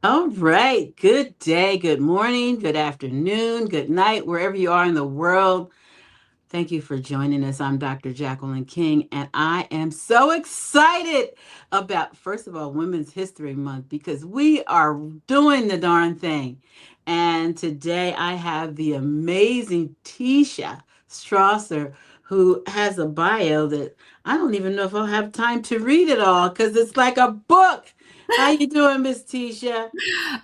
All right. Good day, good morning, good afternoon, good night, wherever you are in the world. Thank you for joining us. I'm Dr. Jacqueline King, and I am so excited about, first of all, Women's History Month because we are doing the darn thing. And today I have the amazing Tisha Strasser, who has a bio that I don't even know if I'll have time to read it all because it's like a book. How you doing, Miss Tisha?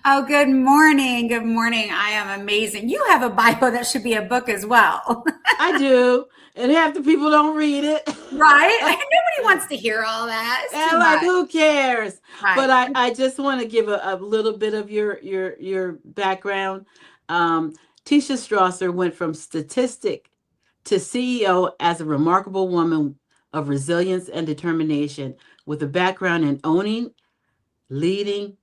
Oh, good morning. Good morning. I am amazing. You have a bio that should be a book as well. I do, and half the people don't read it. Right? Nobody wants to hear all that. It's too And like, much. who cares? Right. But I just want to give a little bit of your background. Um, Tisha Strasser went from statistic to CEO as a remarkable woman of resilience and determination, with a background in leading,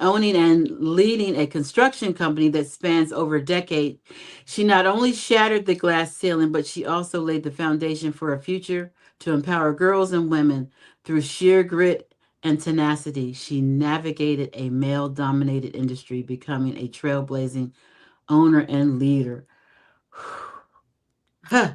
owning and leading a construction company that spans over a decade. She not only shattered the glass ceiling, but she also laid the foundation for a future to empower girls and women through sheer grit and tenacity. She navigated a male dominated industry, becoming a trailblazing owner and leader. Huh.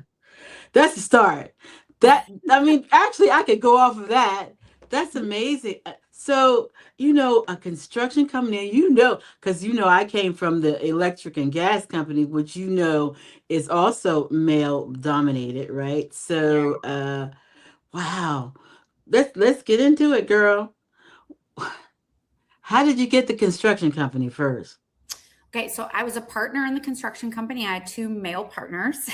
That's the start. Actually, I could go off of that. That's amazing. So, a construction company, because I came from the electric and gas company, which is also male dominated, right? Yeah. So, wow. Let's get into it, girl. How did you get the construction company first? Okay. So I was a partner in the construction company. I had two male partners.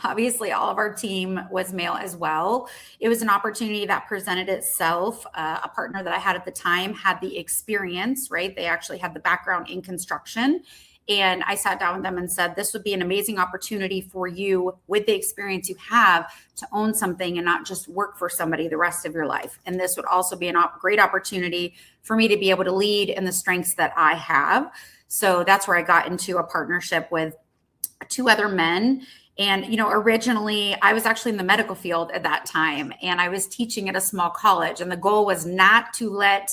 Obviously, all of our team was male as well. It was an opportunity that presented itself. A partner that I had at the time had the experience, right? They actually had the background in construction. And I sat down with them and said, this would be an amazing opportunity for you with the experience you have to own something and not just work for somebody the rest of your life. And this would also be a great opportunity for me to be able to lead in the strengths that I have. So that's where I got into a partnership with two other men. And, originally I was actually in the medical field at that time and I was teaching at a small college. And the goal was not to let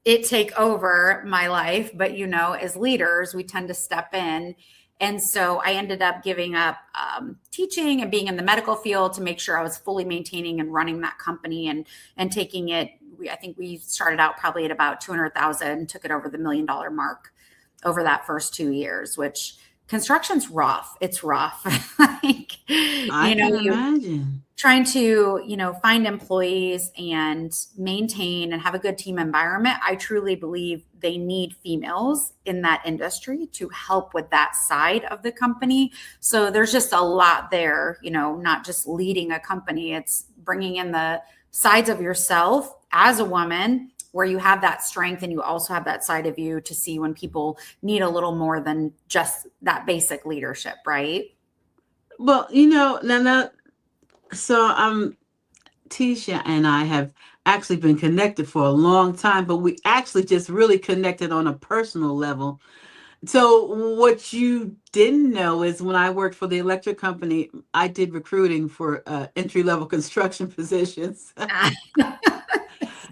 it take over my life. But, as leaders, we tend to step in. And so I ended up giving up teaching and being in the medical field to make sure I was fully maintaining and running that company and taking it. I think we started out probably at about 200,000, took it over the $1 million mark over that first 2 years, which construction's rough. It's rough. like, I can you imagine. trying to, find employees and maintain and have a good team environment. I truly believe they need females in that industry to help with that side of the company. So there's just a lot there, not just leading a company, it's bringing in the sides of yourself as a woman where you have that strength and you also have that side of you to see when people need a little more than just that basic leadership, right? Well, now, so Tisha and I have actually been connected for a long time, but we actually just really connected on a personal level. So what you didn't know is when I worked for the electric company, I did recruiting for entry level construction positions.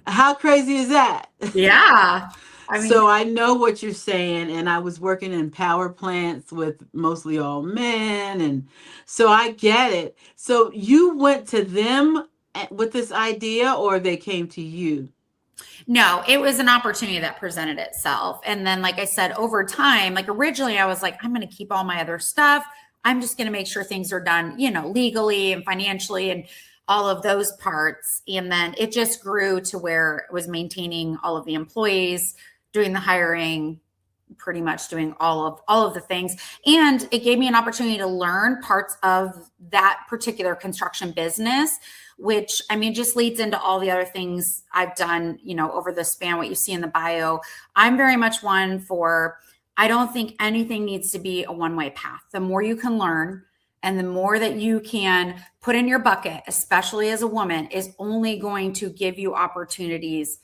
How crazy is that? Yeah. I mean, So I know what you're saying, and I was working in power plants with mostly all men, and so I get it. So you went to them with this idea, or they came to you? no, it was an opportunity that presented itself. And then, like I said, over time, like originally I was like, I'm going to keep all my other stuff. I'm just going to make sure things are done, legally and financially and all of those parts. And then it just grew to where it was maintaining all of the employees, doing the hiring, pretty much doing all of the things. And it gave me an opportunity to learn parts of that particular construction business, which I mean just leads into all the other things I've done, over the span, what you see in the bio. I'm very much one for, I don't think anything needs to be a one-way path. The more you can learn and the more that you can put in your bucket, especially as a woman, is only going to give you opportunities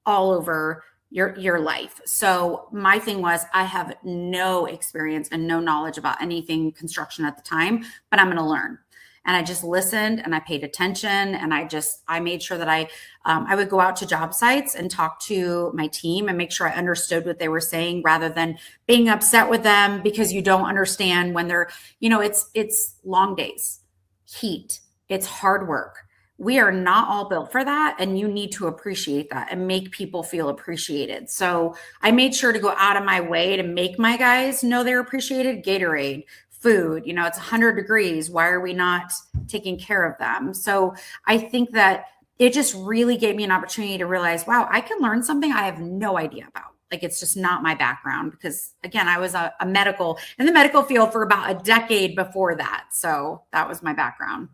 all over your life. So my thing was, I have no experience and no knowledge about anything construction at the time, but I'm going to learn. and I just listened and I paid attention, and I made sure that I would go out to job sites and talk to my team and make sure I understood what they were saying, rather than being upset with them because you don't understand when they're, it's long days, heat, it's hard work. We are not all built for that, and you need to appreciate that and make people feel appreciated. So I made sure to go out of my way to make my guys know they're appreciated. Gatorade, food, it's 100 degrees. Why are we not taking care of them? So I think that it just really gave me an opportunity to realize, wow, I can learn something I have no idea about. Like, it's just not my background, because again, I was in the medical field for about a decade before that. So that was my background.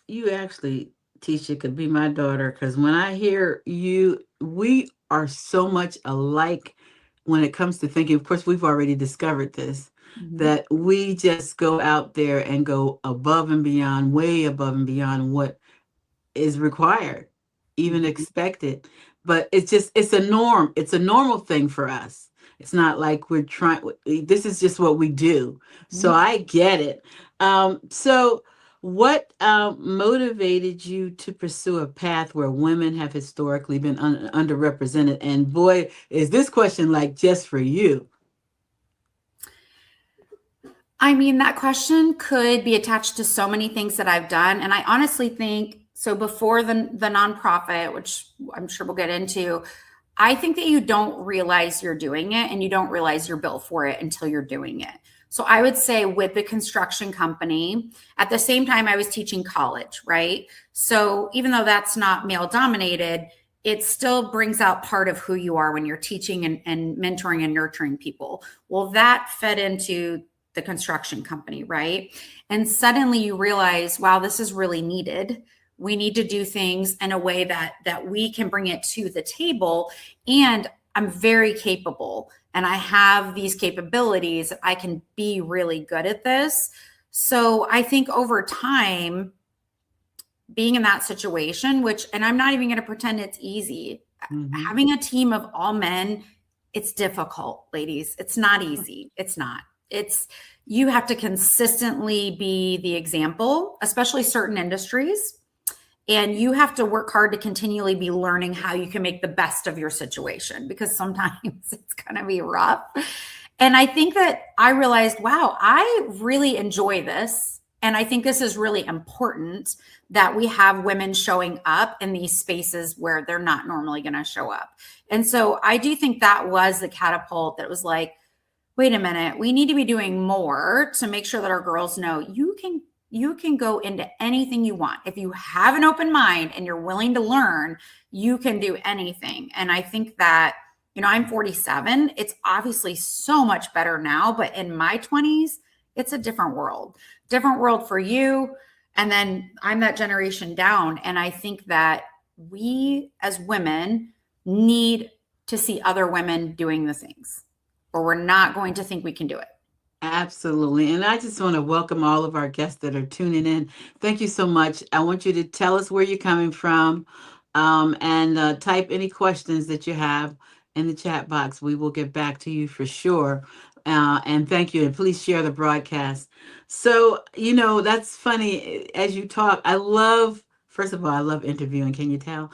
You actually, Tisha, could be my daughter, because when I hear you, we are so much alike when it comes to thinking. Of course, we've already discovered this, that we just go out there and go above and beyond, way above and beyond what is required, even expected. But it's a norm. It's a normal thing for us. It's not like we're trying, this is just what we do. So I get it. So what motivated you to pursue a path where women have historically been underrepresented? And boy, is this question like just for you. I mean, that question could be attached to so many things that I've done. And I honestly think, so before the nonprofit, which I'm sure we'll get into, I think that you don't realize you're doing it, and you don't realize you're built for it until you're doing it. So I would say with the construction company, at the same time I was teaching college, right? So even though that's not male dominated, it still brings out part of who you are when you're teaching and mentoring and nurturing people. Well, that fed into the construction company, right? And suddenly you realize, wow, this is really needed. We need to do things in a way that we can bring it to the table. And I'm very capable, and I have these capabilities. I can be really good at this. So I think over time, being in that situation, and I'm not even going to pretend it's easy, having a team of all men, it's difficult, ladies. It's not easy. It's not. You have to consistently be the example, especially certain industries. And you have to work hard to continually be learning how you can make the best of your situation, because sometimes it's going to be rough. And I think that I realized, wow, I really enjoy this. And I think this is really important that we have women showing up in these spaces where they're not normally going to show up. And so I do think that was the catapult that was like, wait a minute, we need to be doing more to make sure that our girls know you can go into anything you want. If you have an open mind and you're willing to learn, you can do anything. And I think that, I'm 47. It's obviously so much better now, but in my 20s, it's a different world for you. And then I'm that generation down. And I think that we as women need to see other women doing the things, or we're not going to think we can do it. Absolutely. And I just want to welcome all of our guests that are tuning in. Thank you so much. I want you to tell us where you're coming from, and type any questions that you have in the chat box. We will get back to you for sure. And thank you. And please share the broadcast. So, that's funny. As you talk, first of all, I love interviewing. Can you tell?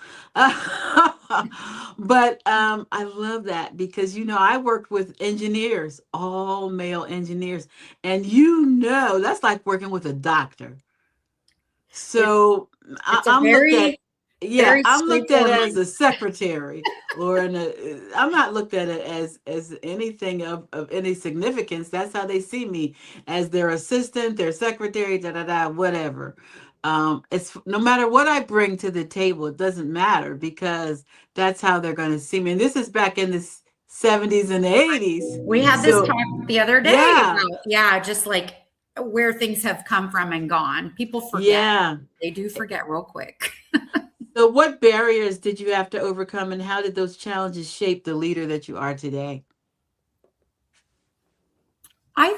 But I love that because, I worked with engineers, all male engineers. And, that's like working with a doctor. So It's I'm looked at, yeah, very I'm looked at straightforward. as a secretary, I'm not looked at it as anything of any significance. That's how they see me, as their assistant, their secretary, da da da, whatever. It's no matter what I bring to the table, it doesn't matter, because that's how they're going to see me. And this is back in the 70s and 80s. We had this talk the other day Yeah. about, just like where things have come from and gone. People forget. Yeah. They do forget real quick. So what barriers did you have to overcome, and how did those challenges shape the leader that you are today? I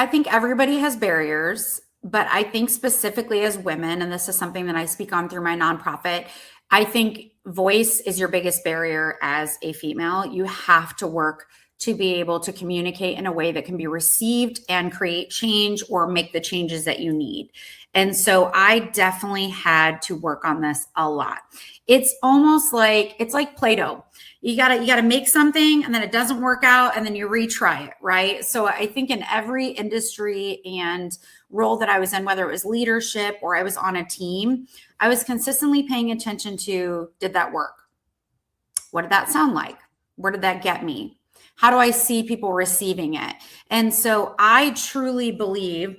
think everybody has barriers, but I think specifically as women, and this is something that I speak on through my nonprofit, I think voice is your biggest barrier as a female. You have to work to be able to communicate in a way that can be received and create change or make the changes that you need. And so I definitely had to work on this a lot. It's almost like, it's like Play-Doh. You gotta make something and then it doesn't work out and then you retry it, right? So I think in every industry and role that I was in, whether it was leadership or I was on a team, I was consistently paying attention to, did that work? What did that sound like? Where did that get me? How do I see people receiving it? And so I truly believe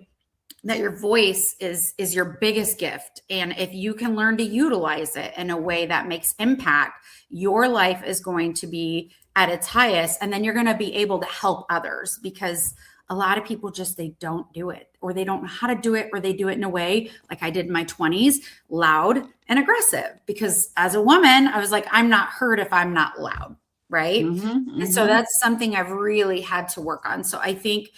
that your voice is your biggest gift. And if you can learn to utilize it in a way that makes impact, your life is going to be at its highest. And then you're going to be able to help others, because a lot of people just, they don't do it, or they don't know how to do it, or they do it in a way like I did in my 20s, loud and aggressive. Because as a woman, I was like, I'm not heard if I'm not loud. Right. And so that's something I've really had to work on. So I think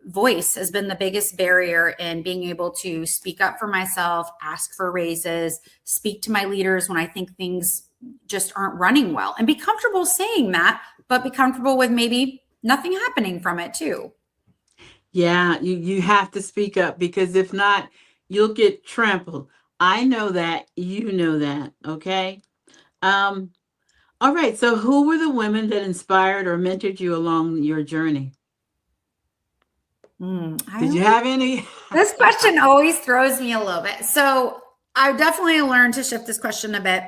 voice has been the biggest barrier in being able to speak up for myself, ask for raises, speak to my leaders when I think things just aren't running well, and be comfortable saying that, but be comfortable with maybe nothing happening from it too. Yeah, you have to speak up, because if not, you'll get trampled. I know that, you know that, okay? All right, so who were the women that inspired or mentored you along your journey? Did you have any? This question always throws me a little bit. So I definitely learned to shift this question a bit.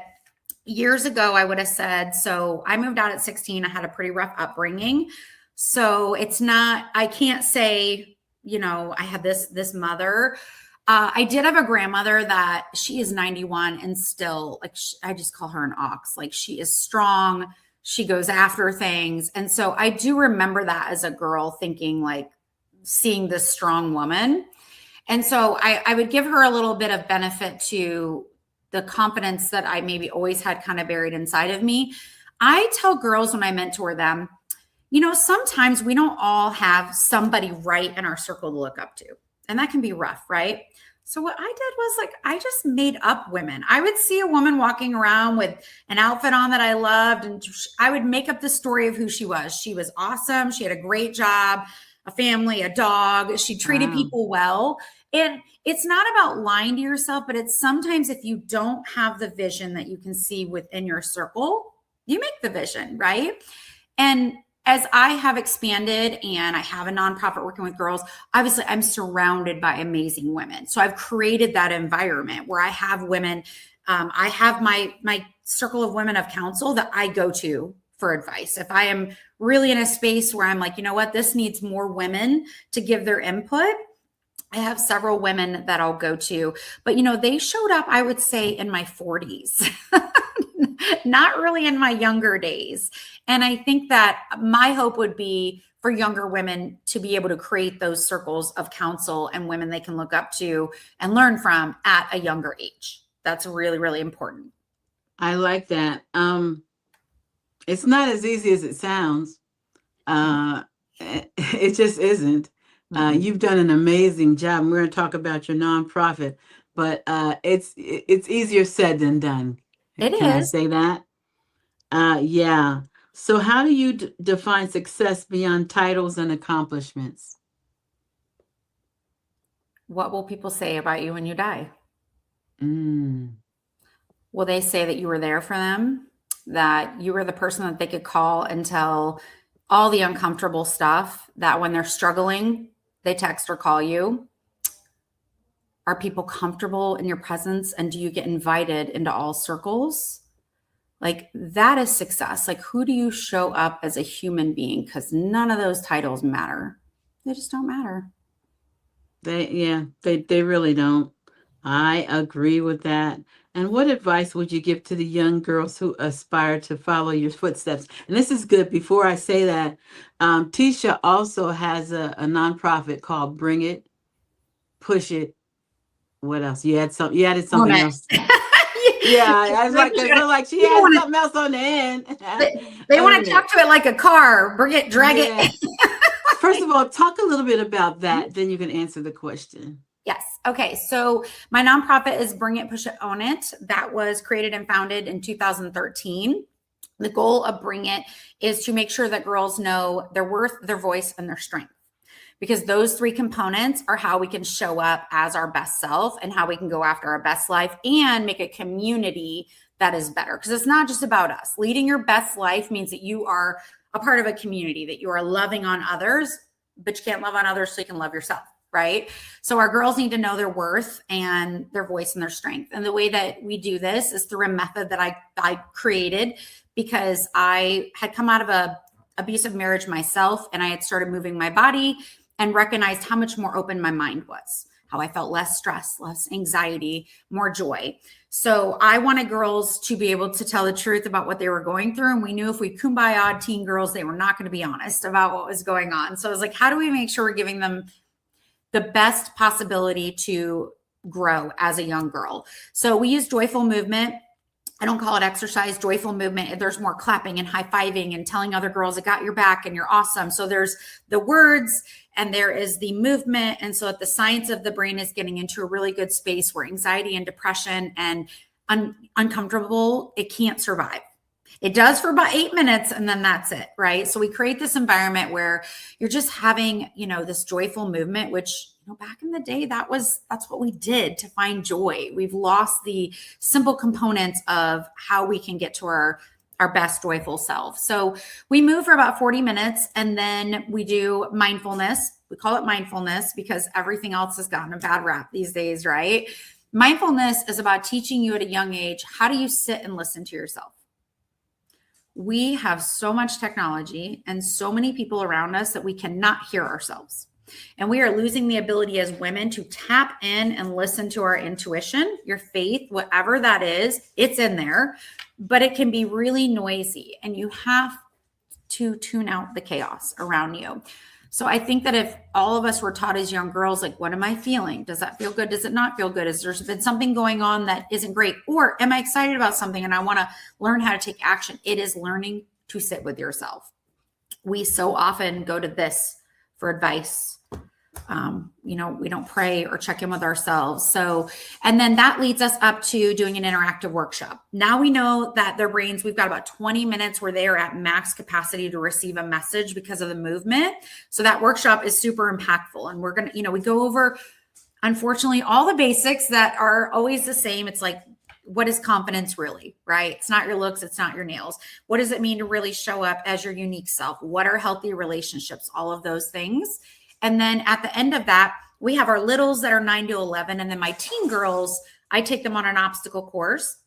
Years ago, I would have said, so I moved out at 16. I had a pretty rough upbringing. So it's not, I can't say, I had this mother. I did have a grandmother that she is 91 and still, like, I just call her an ox. Like, she is strong. She goes after things. And so I do remember that as a girl, thinking, like, seeing this strong woman. And so I would give her a little bit of benefit to the confidence that I maybe always had kind of buried inside of me. I tell girls when I mentor them, sometimes we don't all have somebody right in our circle to look up to. And that can be rough, right? So what I did was, like, I just made up women. I would see a woman walking around with an outfit on that I loved, and I would make up the story of who she was. She was awesome. She had a great job, a family, a dog. She treated people well. And it's not about lying to yourself, but it's sometimes if you don't have the vision that you can see within your circle, you make the vision, right? And as I have expanded and I have a nonprofit working with girls, obviously I'm surrounded by amazing women. So I've created that environment where I have women. I have my circle of women of counsel that I go to for advice. If I am really in a space where I'm like, you know what, this needs more women to give their input, I have several women that I'll go to. But, they showed up, I would say, in my 40s, not really in my younger days. And I think that my hope would be for younger women to be able to create those circles of counsel and women they can look up to and learn from at a younger age. That's really, really important. I like that. It's not as easy as it sounds. It just isn't. You've done an amazing job. We're going to talk about your nonprofit, but it's easier said than done. Can I say that? Yeah. So how do you define success beyond titles and accomplishments? What will people say about you when you die? Mm. Will they say that you were there for them, that you were the person that they could call and tell all the uncomfortable stuff, that when they're struggling, they text or call you? Are people comfortable in your presence? And do you get invited into all circles? Like, that is success. Like, who do you show up as a human being? Because none of those titles matter. They just don't matter. They really don't. I agree with that. And what advice would you give to the young girls who aspire to follow your footsteps? And this is good. Before I say that, Tisha also has a nonprofit called Bring It, Push It. What else? You added something else. Yeah, I was like she had something else on the end. They want to talk to it like a car. Bring it, drag it. First of all, talk a little bit about that. Then you can answer the question. Yes. Okay. So my nonprofit is Bring It, Push It, Own It. That was created and founded in 2013. The goal of Bring It is to make sure that girls know their worth, their voice, and their strength. Because those three components are how we can show up as our best self and how we can go after our best life and make a community that is better. Because it's not just about us. Leading your best life means that you are a part of a community, that you are loving on others, but you can't love on others so you can love yourself, right? So our girls need to know their worth and their voice and their strength. And the way that we do this is through a method that I created because I had come out of a abusive marriage myself, and I had started moving my body and recognized how much more open my mind was, how I felt less stress, less anxiety, more joy. So I wanted girls to be able to tell the truth about what they were going through. And we knew if we kumbaya teen girls, they were not going to be honest about what was going on. So I was like, how do we make sure we're giving them the best possibility to grow as a young girl? So we use joyful movement. I don't call it exercise, joyful movement. There's more clapping and high-fiving and telling other girls, I got your back and you're awesome. So there's the words and there is the movement. And so the science of the brain is getting into a really good space where anxiety and depression and uncomfortable, it can't survive. It does for about 8 minutes and then that's it, right? So we create this environment where you're just having, this joyful movement, which back in the day, that's what we did to find joy. We've lost the simple components of how we can get to our best joyful self. So we move for about 40 minutes and then we do mindfulness. We call it mindfulness because everything else has gotten a bad rap these days, right? Mindfulness is about teaching you at a young age, how do you sit and listen to yourself? We have so much technology and so many people around us that we cannot hear ourselves. And we are losing the ability as women to tap in and listen to our intuition, your faith, whatever that is, it's in there, but it can be really noisy and you have to tune out the chaos around you. So I think that if all of us were taught as young girls, like, what am I feeling? Does that feel good? Does it not feel good? Has there been something going on that isn't great? Or am I excited about something and I want to learn how to take action? It is learning to sit with yourself. We so often go to this for advice. We don't pray or check in with ourselves. So, and then that leads us up to doing an interactive workshop. Now we know that their brains, we've got about 20 minutes where they are at max capacity to receive a message because of the movement. So that workshop is super impactful. And we're going to, we go over, unfortunately, all the basics that are always the same. It's like, what is confidence really, right? It's not your looks. It's not your nails. What does it mean to really show up as your unique self? What are healthy relationships? All of those things. And then at the end of that, we have our littles that are 9 to 11. And then my teen girls, I take them on an obstacle course.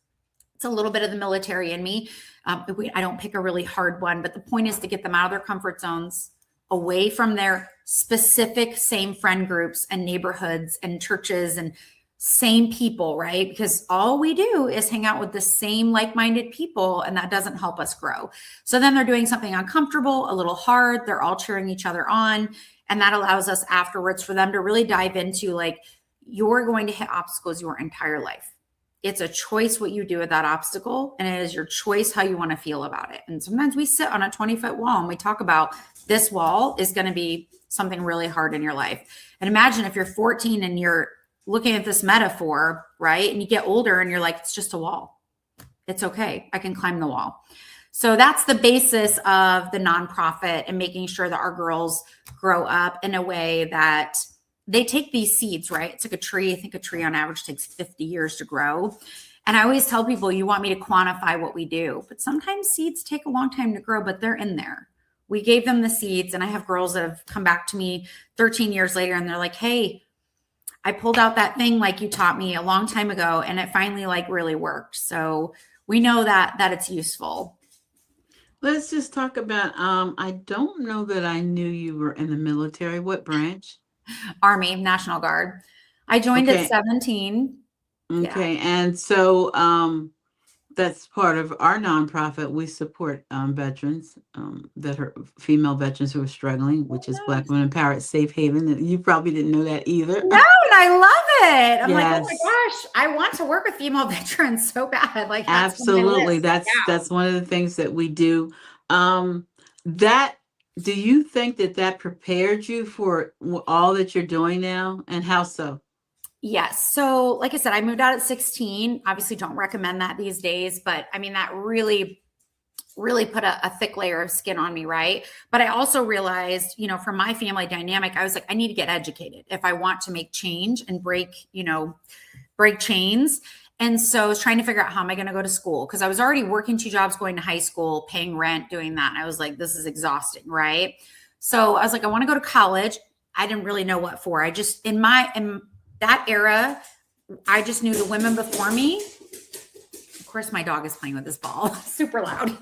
It's a little bit of the military in me. I don't pick a really hard one, but the point is to get them out of their comfort zones, away from their specific same friend groups and neighborhoods and churches and same people, right? Because all we do is hang out with the same like-minded people, and that doesn't help us grow. So then they're doing something uncomfortable, a little hard. They're all cheering each other on. And that allows us afterwards for them to really dive into, like, you're going to hit obstacles your entire life. It's a choice what you do with that obstacle, and it is your choice how you want to feel about it. And sometimes we sit on a 20-foot wall and we talk about this wall is going to be something really hard in your life. And imagine if you're 14 and you're looking at this metaphor, right? And you get older and you're like, it's just a wall. It's okay. I can climb the wall. So that's the basis of the nonprofit and making sure that our girls grow up in a way that they take these seeds, right? It's like a tree. I think a tree on average takes 50 years to grow. And I always tell people, you want me to quantify what we do, but sometimes seeds take a long time to grow, but they're in there. We gave them the seeds, and I have girls that have come back to me 13 years later and they're like, hey, I pulled out that thing like you taught me a long time ago, and it finally really worked. So we know that it's useful. Let's just talk about, I don't know that I knew you were in the military. What branch? Army, National Guard. I joined at 17. Okay. Yeah. And so that's part of our nonprofit. We support veterans that are female veterans who are struggling, which is Black Women Empowered Safe Haven. You probably didn't know that either. No, and I love it. I'm like, oh my gosh, I want to work with female veterans so bad. Like, that's absolutely. That's one of the things that we do. Do you think that prepared you for all that you're doing now, and how so? Yes. So like I said, I moved out at 16. Obviously don't recommend that these days, but I mean, that really really put a thick layer of skin on me, right? But I also realized, from my family dynamic, I was like, I need to get educated if I want to make change and break chains. And so I was trying to figure out, how am I going to go to school? Because I was already working 2 jobs, going to high school, paying rent, doing that. And I was like, this is exhausting, right? So I was like, I want to go to college. I didn't really know what for. I just, in that era, I just knew the women before me. Of course, my dog is playing with this ball super loud.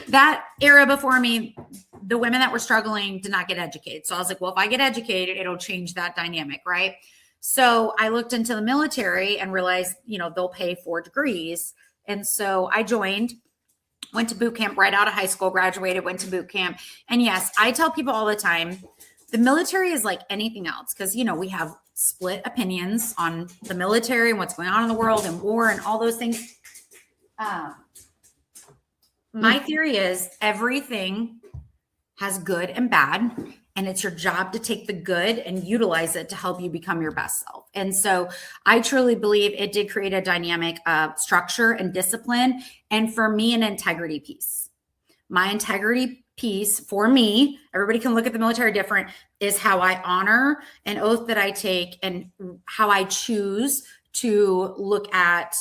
That era before me, the women that were struggling did not get educated. So I was like, well, if I get educated, it'll change that dynamic, right? So I looked into the military and realized, they'll pay 4 degrees. And so I joined, went to boot camp right out of high school, graduated, went to boot camp. And yes, I tell people all the time, the military is like anything else, because, we have split opinions on the military and what's going on in the world and war and all those things. My theory is everything has good and bad, and it's your job to take the good and utilize it to help you become your best self. And so I truly believe it did create a dynamic of structure and discipline. And for me, an integrity piece. My integrity piece for me, everybody can look at the military different, is how I honor an oath that I take and how I choose to look at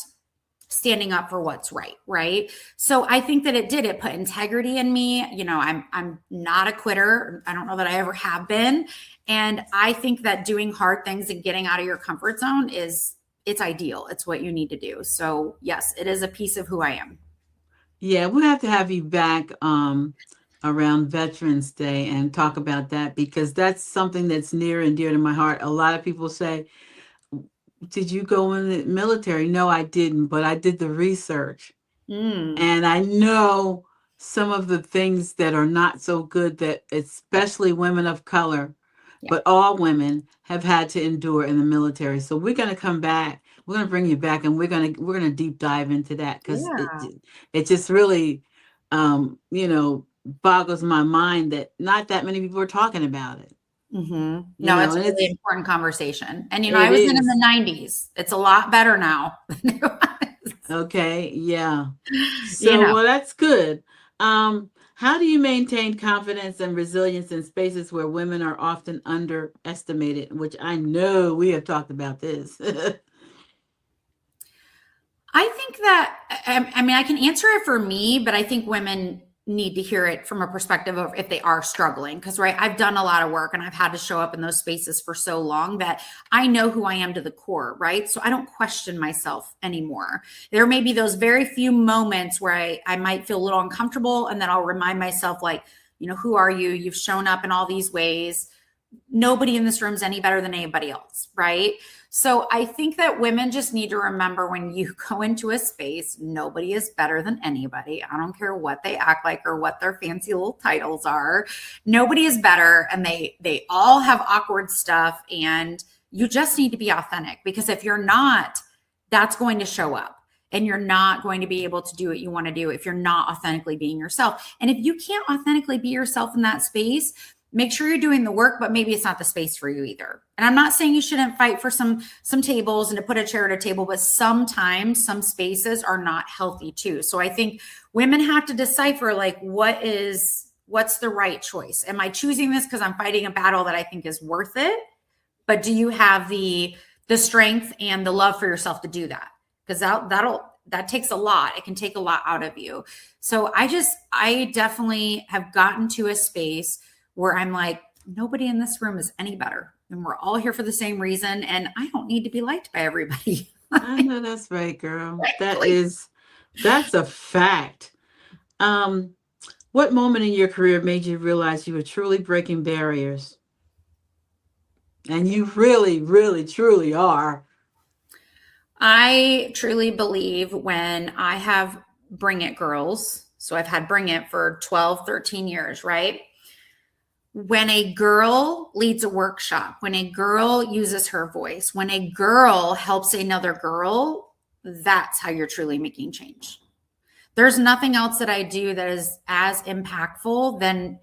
standing up for what's right. Right. So I think that it put integrity in me. I'm not a quitter. I don't know that I ever have been. And I think that doing hard things and getting out of your comfort zone it's ideal. It's what you need to do. So yes, it is a piece of who I am. Yeah, we'll have to have you back around Veterans Day and talk about that, because that's something that's near and dear to my heart. A lot of people say, did you go in the military? No, I didn't, but I did the research. And I know some of the things that are not so good, that especially women of color, but all women have had to endure in the military. So we're going to come back. We're going to bring you back, and we're going to deep dive into that, because it just really, boggles my mind that not that many people are talking about it. Mm-hmm. No, it's a really important conversation. And, I was in the 90s. It's a lot better now. Okay. Yeah. So, well, that's good. How do you maintain confidence and resilience in spaces where women are often underestimated? Which I know we have talked about this. I think that, I can answer it for me, but I think women need to hear it from a perspective of if they are struggling. Because, right, I've done a lot of work and I've had to show up in those spaces for so long that I know who I am to the core, right? So I don't question myself anymore. There may be those very few moments where I might feel a little uncomfortable, and then I'll remind myself, like, who are you? You've shown up in all these ways. Nobody in this room is any better than anybody else, right? So I think that women just need to remember, when you go into a space, nobody is better than anybody. I don't care what they act like or what their fancy little titles are. Nobody is better, and they all have awkward stuff, and you just need to be authentic, because if you're not, that's going to show up, and you're not going to be able to do what you want to do if you're not authentically being yourself. And if you can't authentically be yourself in that space, make sure you're doing the work, but maybe it's not the space for you either. And I'm not saying you shouldn't fight for some tables and to put a chair at a table, but sometimes some spaces are not healthy too. So I think women have to decipher, like, what's the right choice? Am I choosing this because I'm fighting a battle that I think is worth it? But do you have the strength and the love for yourself to do that? Because that takes a lot. It can take a lot out of you. So I definitely have gotten to a space where I'm like, nobody in this room is any better, and we're all here for the same reason, and I don't need to be liked by everybody. I know that's right, girl. That's a fact. What moment in your career made you realize you were truly breaking barriers? And you really, really, truly are. I truly believe when I have Bring It girls, so I've had Bring It for 12, 13 years, right? When a girl leads a workshop, when a girl uses her voice, when a girl helps another girl, that's how you're truly making change. There's nothing else that I do that is as impactful than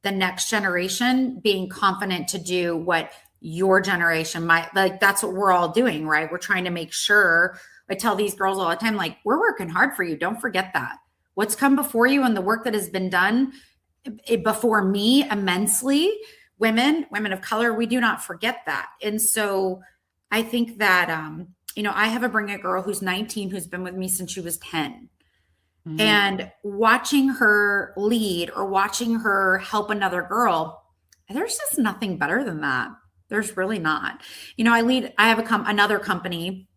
the next generation being confident to do what your generation might. Like, that's what we're all doing, right? We're trying to make sure. I tell these girls all the time, like, we're working hard for you. Don't forget that. what's come before you and the work that has been done before me immensely. Women of color, we do not forget that. And so I think that, I have a bring a girl who's 19, who's been with me since she was 10. Mhm. And watching her lead or watching her help another girl, there's just nothing better than that. There's really not. I have another company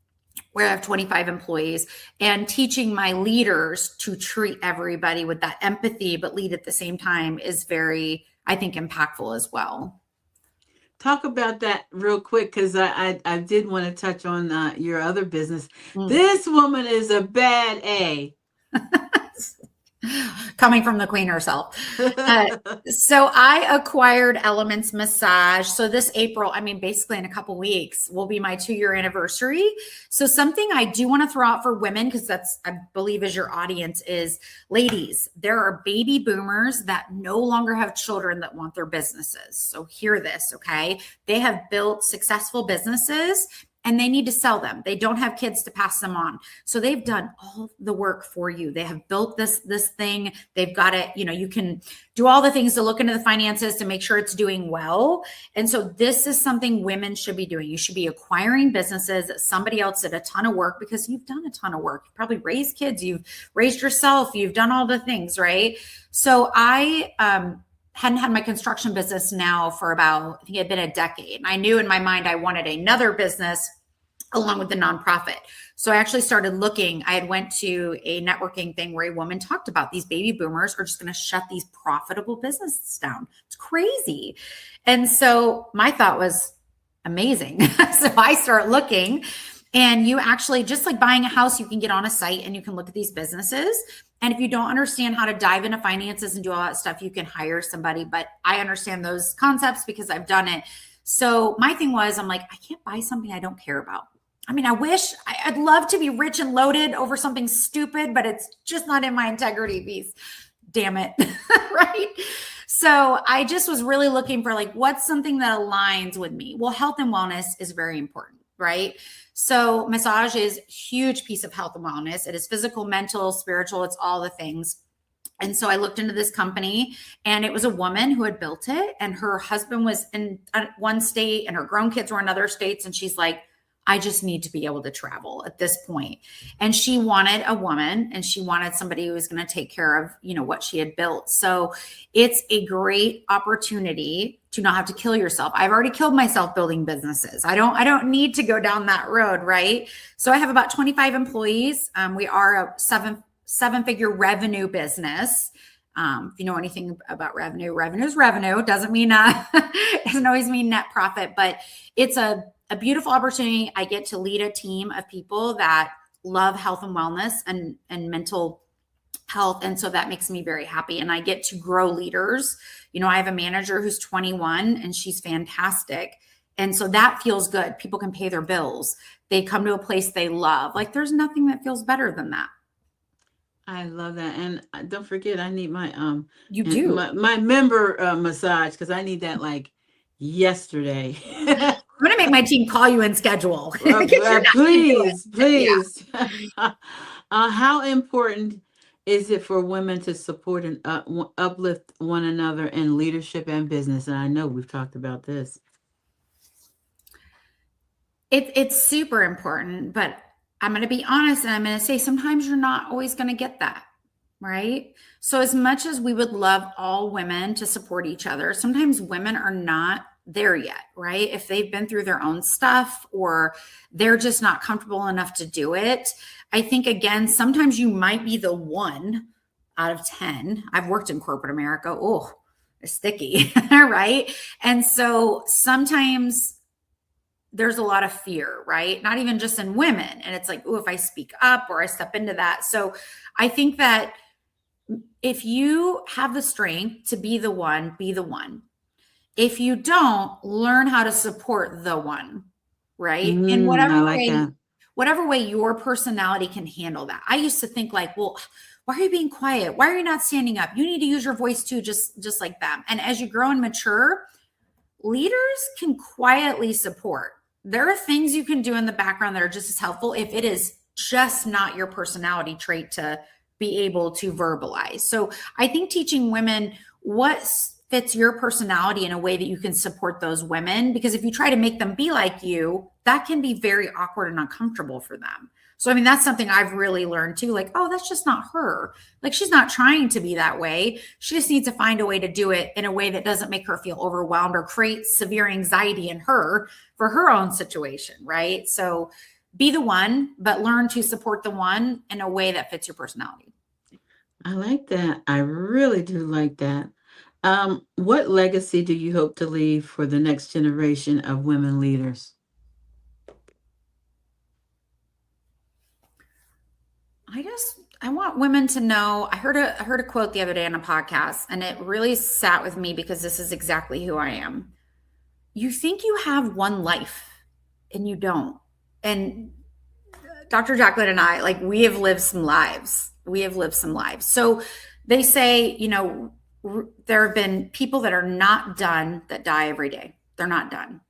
where I have 25 employees, and teaching my leaders to treat everybody with that empathy, but lead at the same time is very, I think, impactful as well. Talk about that real quick, because I did want to touch on your other business. Mm. This woman is a bad A. Coming from the queen herself. So I acquired Elements Massage. So this April, basically in a couple weeks, will be my 2-year anniversary. So something I do want to throw out for women, because that's, I believe, is your audience, is ladies, there are baby boomers that no longer have children that want their businesses. So hear this, okay? They have built successful businesses and they need to sell them. They don't have kids to pass them on. So they've done all the work for you. They have built this thing. They've got it. You can do all the things to look into the finances to make sure it's doing well. And so this is something women should be doing. You should be acquiring businesses that somebody else did a ton of work, because you've done a ton of work. You probably raised kids. You've raised yourself. You've done all the things, right? So I, hadn't had my construction business now for about, I think it had been a decade. And I knew in my mind I wanted another business along with the nonprofit. So I actually started looking. I had went to a networking thing where a woman talked about these baby boomers are just going to shut these profitable businesses down. It's crazy. And so my thought was amazing. So I start looking, and you actually, just like buying a house, you can get on a site and you can look at these businesses. And if you don't understand how to dive into finances and do all that stuff, you can hire somebody. But I understand those concepts because I've done it. So my thing was, I'm like, I can't buy something I don't care about. I wish I'd love to be rich and loaded over something stupid, but it's just not in my integrity piece. Damn it. Right. So I just was really looking for what's something that aligns with me. Well, health and wellness is very important, right? So massage is a huge piece of health and wellness. It is physical, mental, spiritual. It's all the things. And so I looked into this company, and it was a woman who had built it, and her husband was in one state and her grown kids were in other states. And she's like, I just need to be able to travel at this point. And she wanted a woman, and she wanted somebody who was going to take care of, what she had built. So it's a great opportunity to not have to kill yourself. I've already killed myself building businesses. I don't need to go down that road. Right. So I have about 25 employees. We are a seven-figure revenue business. If you know anything about revenue is revenue. Doesn't mean, doesn't always mean net profit, but it's a beautiful opportunity. I get to lead a team of people that love health and wellness and mental health. And so that makes me very happy. And I get to grow leaders. I have a manager who's 21 and she's fantastic. And so that feels good. People can pay their bills. They come to a place they love. There's nothing that feels better than that. I love that. And don't forget, I need my you do my member massage, because I need that yesterday. I'm gonna make my team call you and schedule. Please. Yeah. How important is it for women to support and uplift one another in leadership and business? And I know we've talked about this. It's super important, but I'm going to be honest, and I'm going to say sometimes you're not always going to get that, right? So as much as we would love all women to support each other, sometimes women are not there yet, right? If they've been through their own stuff or they're just not comfortable enough to do it. I think, again, sometimes you might be the 1 out of 10. I've worked in corporate America. Oh, it's sticky, right? And so sometimes there's a lot of fear, right? Not even just in women. And it's oh, if I speak up or I step into that. So I think that if you have the strength to be the one, be the one. If you don't, learn how to support the one, right? In whatever way your personality can handle that. I used to think well, why are you being quiet? Why are you not standing up? You need to use your voice too, just like them. And as you grow and mature, leaders can quietly support. There are things you can do in the background that are just as helpful if it is just not your personality trait to be able to verbalize. So I think teaching women what fits your personality in a way that you can support those women, because if you try to make them be like you, that can be very awkward and uncomfortable for them. So I mean, that's something I've really learned too, like, oh, that's just not her. Like, she's not trying to be that way. She just needs to find a way to do it in a way that doesn't make her feel overwhelmed or create severe anxiety in her for her own situation, right? So be the one, but learn to support the one in a way that fits your personality. I like that. I really do like that. What legacy do you hope to leave for the next generation of women leaders? I want women to know. I heard a quote the other day on a podcast, and it really sat with me because this is exactly who I am. You think you have one life, and you don't. And Dr. Jacqueline and I, like, we have lived some lives. We have lived some lives. So they say, there have been people that are not done that die every day. They're not done.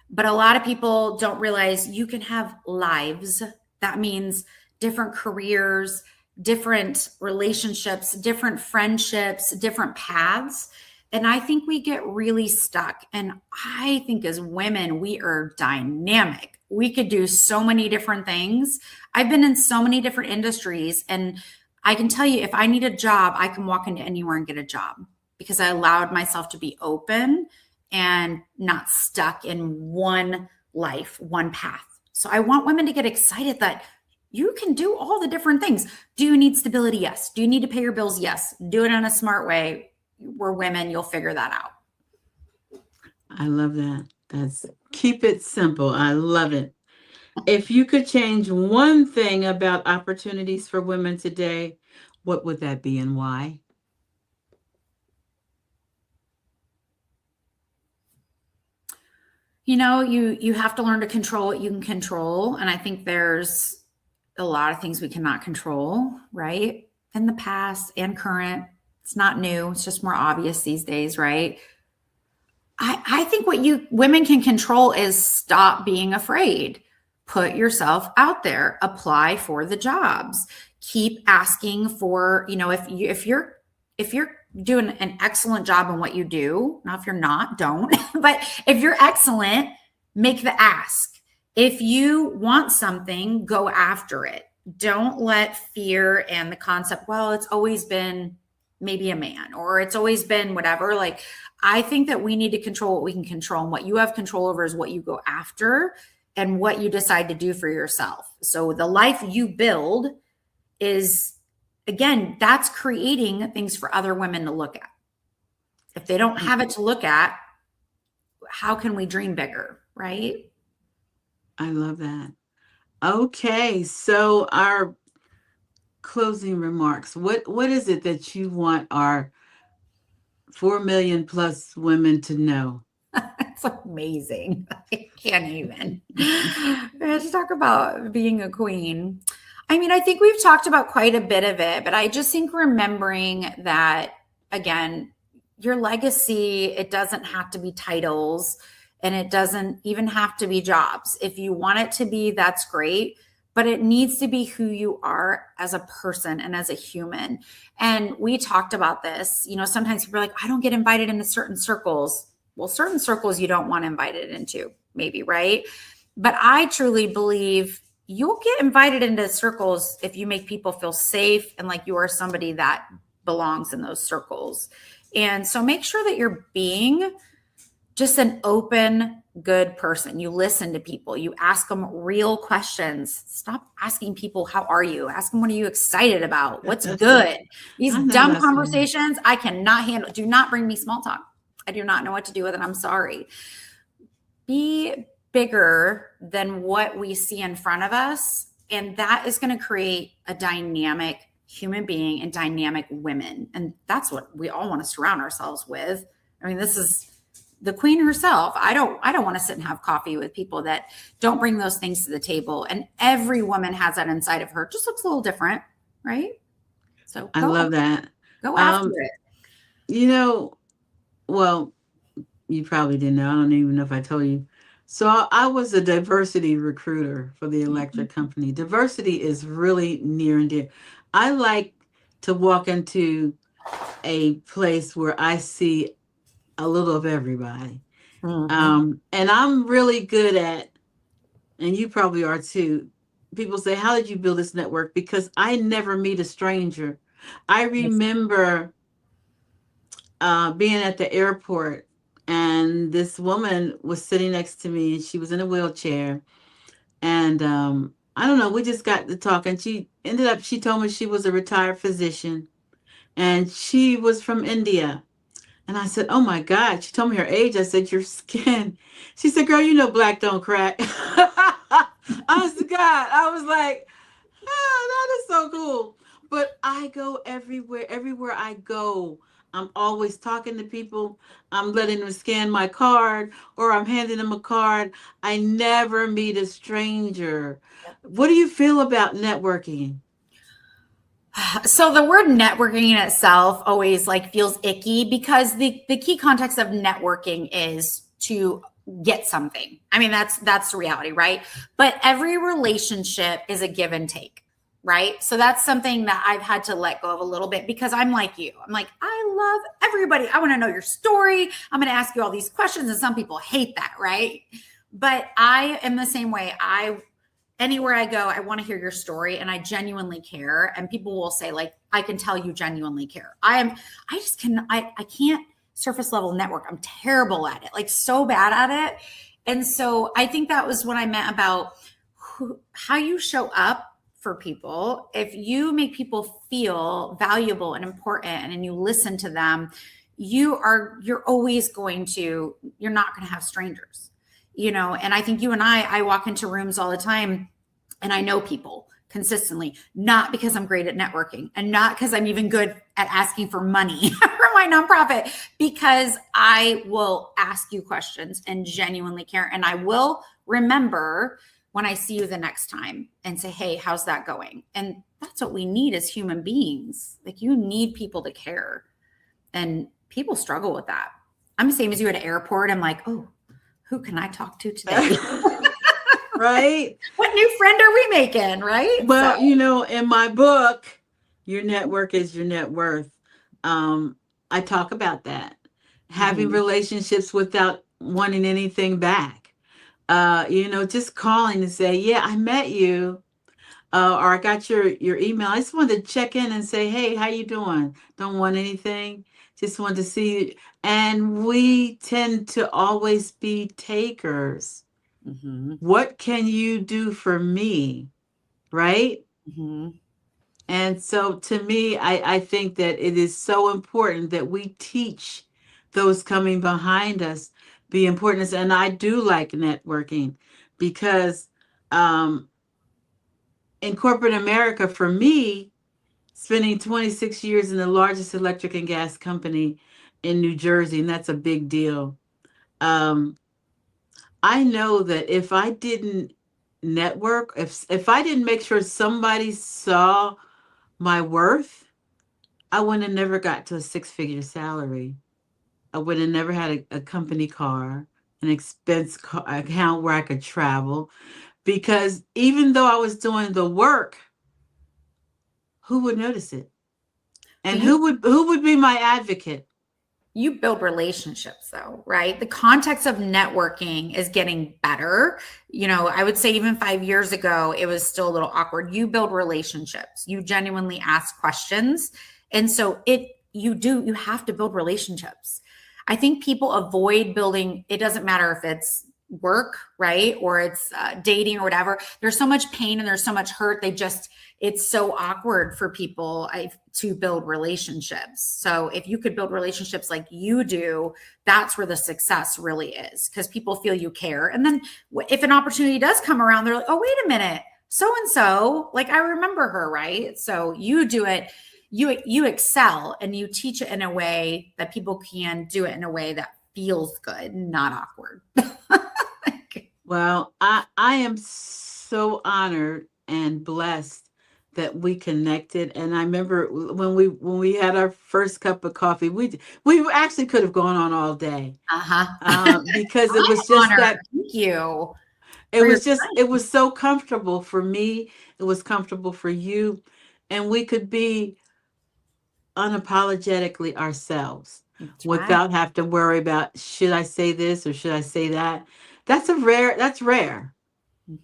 But a lot of people don't realize you can have lives. That means different careers, different relationships, different friendships, different paths. And I think we get really stuck. And I think as women, we are dynamic. We could do so many different things. I've been in so many different industries, and I can tell you, if I need a job, I can walk into anywhere and get a job because I allowed myself to be open and not stuck in one life, one path. So I want women to get excited that you can do all the different things. Do you need stability? Yes. Do you need to pay your bills? Yes. Do it in a smart way. We're women. You'll figure that out. I love that. That's keep it simple. I love it. If you could change one thing about opportunities for women today, what would that be and why? You have to learn to control what you can control. And I think there's a lot of things we cannot control, right? In the past and current. It's not new. It's just more obvious these days, right? I think what you women can control is stop being afraid. Put yourself out there, apply for the jobs, keep asking for, if you're doing an excellent job in what you do, now if you're not, don't, but if you're excellent, make the ask. If you want something, go after it. Don't let fear and the concept, well, it's always been maybe a man or it's always been whatever. Like, I think that we need to control what we can control, and what you have control over is what you go after and what you decide to do for yourself. So the life you build is, again, that's creating things for other women to look at. If they don't have it to look at, how can we dream bigger, right? I love that. Okay, so our closing remarks. What is it that you want our 4 million plus women to know? It's amazing. I can't even. Let's talk about being a queen. I mean, I think we've talked about quite a bit of it, but I just think remembering that, again, your legacy, it doesn't have to be titles, and it doesn't even have to be jobs. If you want it to be, that's great, but it needs to be who you are as a person and as a human. And we talked about this. Sometimes people are like, I don't get invited into certain circles. Well, certain circles you don't want invited into, maybe, right? But I truly believe you'll get invited into circles if you make people feel safe and like you are somebody that belongs in those circles. And so make sure that you're being just an open, good person. You listen to people. You ask them real questions. Stop asking people, how are you? Ask them, what are you excited about? What's good? These dumb conversations, I cannot handle. Do not bring me small talk. I do not know what to do with it. I'm sorry. Be bigger than what we see in front of us. And that is going to create a dynamic human being and dynamic women. And that's what we all want to surround ourselves with. I mean, this is the queen herself. I don't want to sit and have coffee with people that don't bring those things to the table. And every woman has that inside of her. Just looks a little different, right? So I love that. Go after it. Well, you probably didn't know. I don't even know if I told you. So I was a diversity recruiter for the electric company. Diversity is really near and dear. I like to walk into a place where I see a little of everybody. Mm-hmm. And I'm really good at, and you probably are too. People say, "How did you build this network?" Because I never meet a stranger. I remember being at the airport, and this woman was sitting next to me, and she was in a wheelchair. And I don't know, we just got to talking. She told me she was a retired physician, and she was from India. And I said, "Oh my God." She told me her age. I said, "Your skin." She said, "Girl, you know black don't crack." Honest to God, I was like, "Oh, that is so cool." But I go everywhere. Everywhere I go, I'm always talking to people. I'm letting them scan my card, or I'm handing them a card. I never meet a stranger. What do you feel about networking? So the word networking in itself always like feels icky because the key context of networking is to get something. I mean, that's the reality, right? But every relationship is a give and take, right? So that's something that I've had to let go of a little bit because I'm like you. I'm like, I love everybody. I want to know your story. I'm going to ask you all these questions, and some people hate that, right? But I am the same way. I Anywhere I go, I want to hear your story and I genuinely care. And people will say, like, I can tell you genuinely care. I can't surface level network. I'm terrible at it, like so bad at it. And so I think that was what I meant about how you show up for people. If you make people feel valuable and important and you listen to them, you're always you're not going to have strangers, and I think you and I walk into rooms all the time and I know people consistently, not because I'm great at networking and not because I'm even good at asking for money for my nonprofit, because I will ask you questions and genuinely care. And I will remember when I see you the next time and say, hey, how's that going? And that's what we need as human beings. Like, you need people to care. And people struggle with that. I'm the same as you at an airport. I'm like, oh, who can I talk to today? Right? What new friend are we making, right? So, Well, in my book, Your Network is Your Net Worth, I talk about that. Having mhm. relationships without wanting anything back. Just calling to say, "Yeah, I met you," or "I got your email. I just wanted to check in and say, hey, how you doing? Don't want anything. Just wanted to see you." And we tend to always be takers. Mhm. What can you do for me? Right? Mhm. And so to me, I think that it is so important that we teach those coming behind us the importance. And I do like networking because um, in corporate America, for me, spending 26 years in the largest electric and gas company in New Jersey, and that's a big deal. Um, I know that if I didn't network, if I didn't make sure somebody saw my worth, I would have never got to a six-figure salary. I would have never had a company car, an account where I could travel. Because even though I was doing the work, who would notice it? But And who would be my advocate? you build relationships though, right? The context of networking is getting better. I would say even 5 years ago, it was still a little awkward. You build relationships, you genuinely ask questions. And so you have to build relationships. I think people avoid building, it doesn't matter if it's work, right? Or it's dating or whatever. There's so much pain and there's so much hurt. It's so awkward for people to build relationships. So if you could build relationships like you do, that's where the success really is, because people feel you care. And then if an opportunity does come around, they're like, oh, wait a minute, so and so, like, I remember her, right? So you do it, you excel, and you teach it in a way that people can do it in a way that feels good, not awkward. Well, I am so honored and blessed that we connected. And I remember when we had our first cup of coffee, we actually could have gone on all day, Uh-huh. because it I'm was just honored. that. Thank you It for your was just, it was so comfortable for me. It was comfortable for you. and we could be unapologetically ourselves That's right. without have to worry about, should I say this or should I say that? That's rare.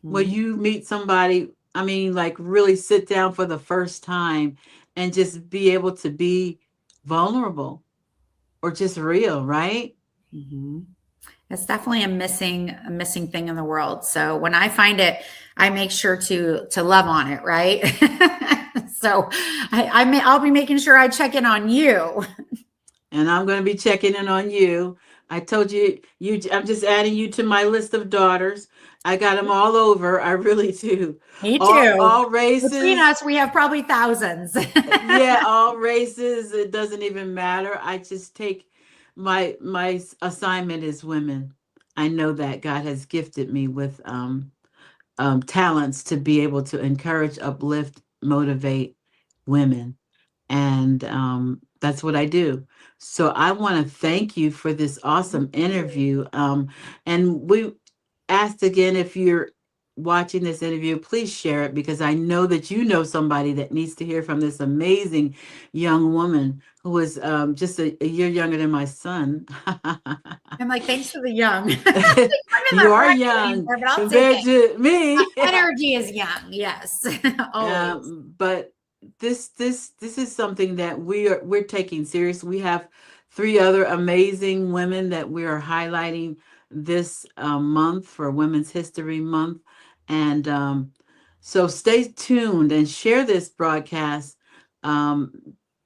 When Mm-hmm. you meet somebody, I mean, like really sit down for the first time and just be able to be vulnerable or just real, right? Mm-hmm. It's definitely a missing thing in the world. So when I find it, I make sure to love on it, right? So I'll be making sure I check in on you. And I'm going to be checking in on you. I told you, I'm just adding you to my list of daughters. I got them all over. I really do. Me too. All Between races. us, we have probably thousands. Yeah, all races. It doesn't even matter. I just take my assignment is women. I know that God has gifted me with talents to be able to encourage, uplift, motivate women. And that's what I do. So I want to thank you for this awesome interview. And we asked again, if you're watching this interview, please share it, because I know that you know somebody that needs to hear from this amazing young woman who is just a year younger than my son. I'm like, thanks for the young. I'm in You that are bracket young anymore, but I'll take compared it. to me. Energy is young. Yes, always. But this is something that we're taking serious. We have three other amazing women that we are highlighting this month for Women's History Month, and so stay tuned and share this broadcast. Um,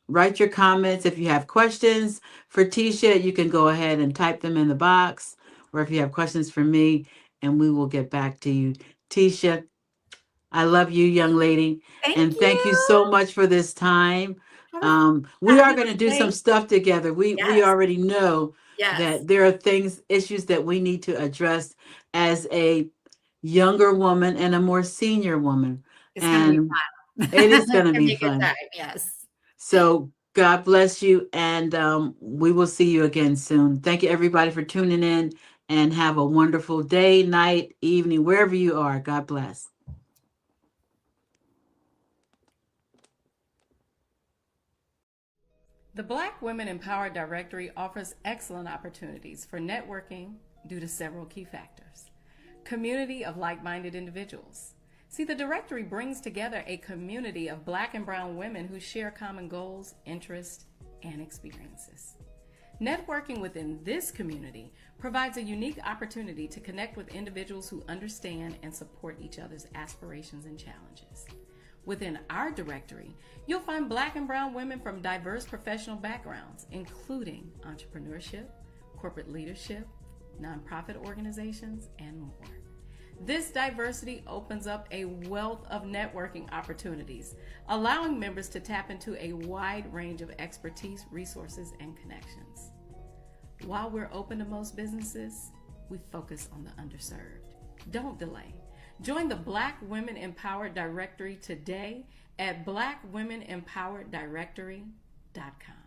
Write your comments. If you have questions for Tisha, you can go ahead and type them in the box, or if you have questions for me, and we will get back to you. Tisha, I love you, young lady, Thank and thank you so you. much for this time. Have a We are going to fabulous do some day. stuff together. We Yes, already know yes. that there are issues that we need to address as a younger woman and a more senior woman, It's going to be and fun. it is It's going to going to be be a good fun. time. Yes. So God bless you, and we will see you again soon. Thank you, everybody, for tuning in, and have a wonderful day, night, evening, wherever you are. God bless. The Black Women Empowered Directory offers excellent opportunities for networking due to several key factors. Community of like-minded individuals. See, the directory brings together a community of Black and brown women who share common goals, interests, and experiences. Networking within this community provides a unique opportunity to connect with individuals who understand and support each other's aspirations and challenges. Within our directory, you'll find Black and brown women from diverse professional backgrounds, including entrepreneurship, corporate leadership, nonprofit organizations, and more. This diversity opens up a wealth of networking opportunities, allowing members to tap into a wide range of expertise, resources, and connections. While we're open to most businesses, we focus on the underserved. Don't delay. Join the Black Women Empowered Directory today at blackwomenempowereddirectory.com.